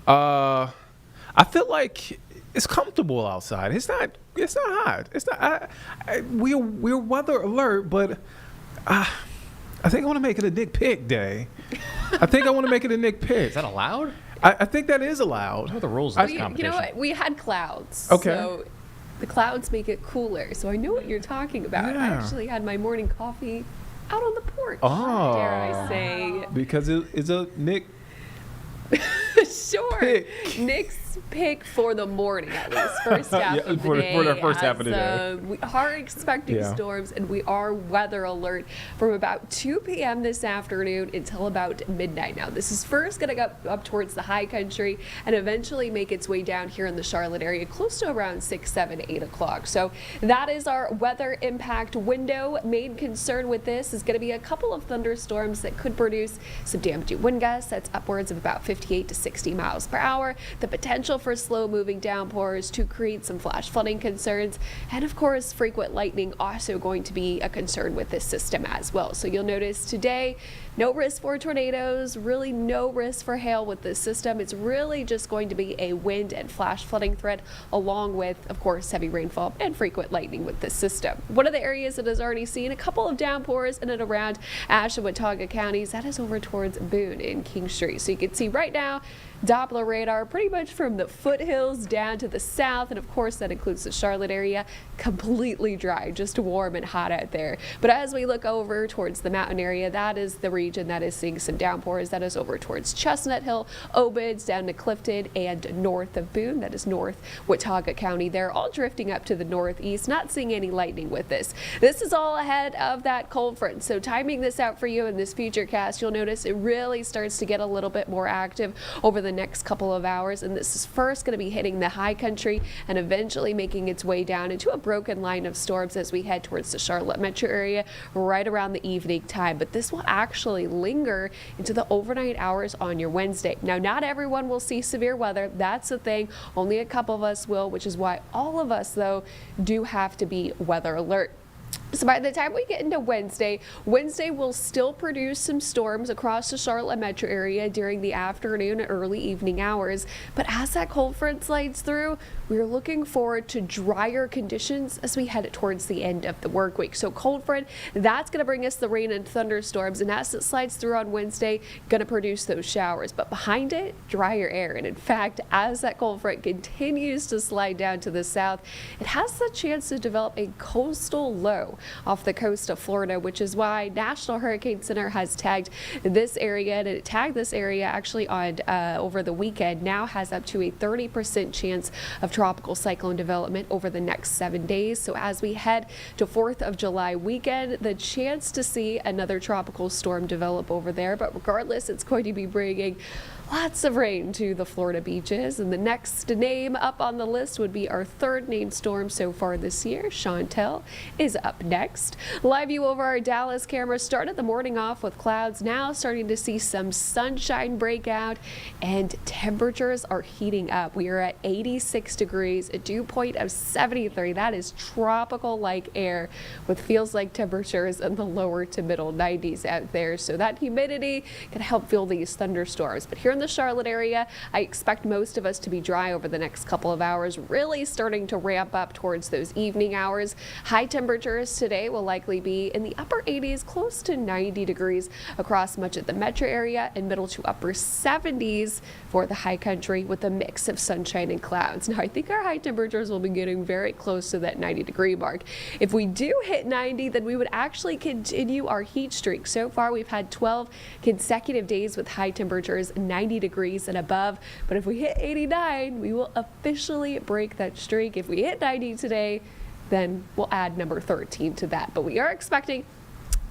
I feel like it's comfortable outside. It's not. It's not hot. It's not. We're weather alert, but I think I want to make it a Nick Pick day. I think I want to make it a Nick Pick. Is that allowed? I think that is allowed. What are the rules of this You competition? know what? We had clouds. Okay. So the clouds make it cooler. So I know what you're talking about. I Yeah. actually had my morning coffee out on the porch. Oh. Dare I say? Because it's a Nick Sure. Pick. Nick's pick for the morning, at least first half Yeah, of the for the day. first half of the as, day. We are expecting Yeah. storms, and we are weather alert from about 2 p.m. this afternoon until about midnight. Now, this is first going to go up towards the high country and eventually make its way down here in the Charlotte area, close to around 6, 7, 8 o'clock. So that is our weather impact window. Main concern with this is going to be a couple of thunderstorms that could produce some damaging wind gusts. That's upwards of about 58 to 60 miles per hour. The potential for slow moving downpours to create some flash flooding concerns. And of course, frequent lightning also going to be a concern with this system as well. So you'll notice today, no risk for tornadoes, really no risk for hail with this system. It's really just going to be a wind and flash flooding threat, along with, of course, heavy rainfall and frequent lightning with this system. One of the areas that has already seen a couple of downpours in and around Ashe and Watauga counties, that is over towards Boone and King Street. So you can see right now, Doppler radar pretty much from the foothills down to the south, and of course that includes the Charlotte area, completely dry, just warm and hot out there. But as we look over towards the mountain area, that is the region that is seeing some downpours. That is over towards Chestnut Hill, Obids, down to Clifton, and north of Boone. That is north Watauga County. They're all drifting up to the northeast, not seeing any lightning with this. This is all ahead of that cold front. So timing this out for you in this future cast, you'll notice it really starts to get a little bit more active over the next couple of hours, and this is first going to be hitting the high country and eventually making its way down into a broken line of storms as we head towards the Charlotte metro area right around the evening time. But this will actually linger into the overnight hours on your Wednesday. Now, not everyone will see severe weather. That's the thing. Only a couple of us will, which is why all of us, though, do have to be weather alert. So by the time we get into Wednesday will still produce some storms across the Charlotte metro area during the afternoon and early evening hours. But as that cold front slides through, we're looking forward to drier conditions as we head towards the end of the work week. So cold front, that's going to bring us the rain and thunderstorms. And as it slides through on Wednesday, going to produce those showers. But behind it, drier air. And in fact, as that cold front continues to slide down to the south, it has the chance to develop a coastal low off the coast of Florida, which is why National Hurricane Center has tagged this area, and it tagged this area actually on over the weekend, now has up to a 30% chance of tropical cyclone development over the next 7 days. So as we head to 4th of July weekend, the chance to see another tropical storm develop over there, but regardless, it's going to be bringing lots of rain to the Florida beaches. And the next name up on the list would be our third named storm so far this year. Chantel is up next. Live view over our Dallas camera started the morning off with clouds, now starting to see some sunshine break out, and temperatures are heating up. We are at 86 degrees, a dew point of 73. That is tropical like air with feels like temperatures in the lower to middle 90s out there. So that humidity can help fuel these thunderstorms. But here in the Charlotte area, I expect most of us to be dry over the next couple of hours, really starting to ramp up towards those evening hours. High temperatures today will likely be in the upper 80s, close to 90 degrees across much of the metro area, and middle to upper 70s for the high country with a mix of sunshine and clouds. Now, I think our high temperatures will be getting very close to that 90-degree mark. If we do hit 90, then we would actually continue our heat streak. So far, we've had 12 consecutive days with high temperatures 90 degrees and above, but if we hit 89, we will officially break that streak. If we hit 90 today, then we'll add number 13 to that. But we are expecting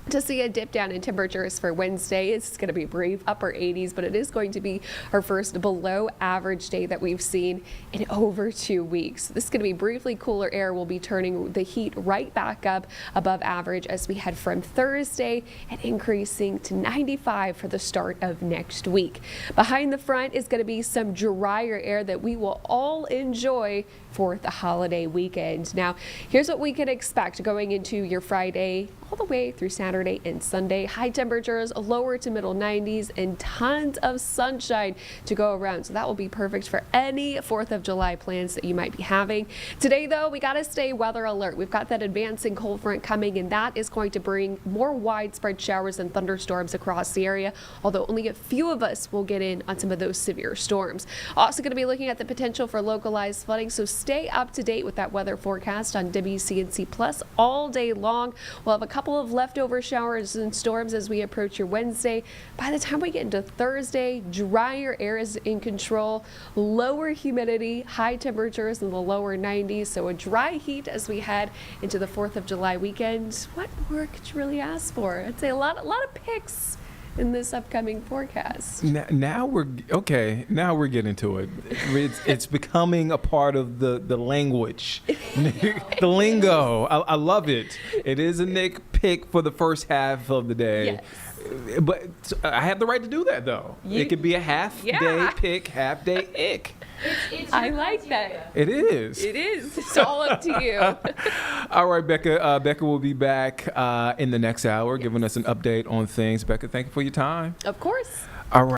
to see a dip down in temperatures for Wednesday. It's going to be brief, upper 80s, but it is going to be our first below average day that we've seen in over 2 weeks. This is going to be briefly cooler air. Will be turning the heat right back up above average as we head from Thursday and increasing to 95 for the start of next week. Behind the front is going to be some drier air that we will all enjoy for the holiday weekend. Now, here's what we can expect going into your Friday all the way through Saturday Saturday and Sunday. High temperatures, lower to middle 90s, and tons of sunshine to go around. So that will be perfect for any 4th of July plans that you might be having. Today, though, we got to stay weather alert. We've got that advancing cold front coming, and that is going to bring more widespread showers and thunderstorms across the area, although only a few of us will get in on some of those severe storms. Also going to be looking at the potential for localized flooding, so stay up to date with that weather forecast on WCNC Plus all day long. We'll have a couple of leftover showers and storms as we approach your Wednesday. By the time we get into Thursday, drier air is in control, lower humidity, high temperatures in the lower 90s, so a dry heat as we head into the 4th of July weekend. What more could you really ask for? I'd say a lot of picks in this upcoming forecast. Now we're okay. Now we're getting to it. It's becoming a part of the language, the lingo. I love it. It is a Nick pick for the first half of the day. Yes. But I have the right to do that, though. It could be a half-day pick, half-day ick. I like that. It is. It is. It's all up to you. All right, Becca. Becca will be back in the next hour, giving us an update on things. Becca, thank you for your time. Of course. All right.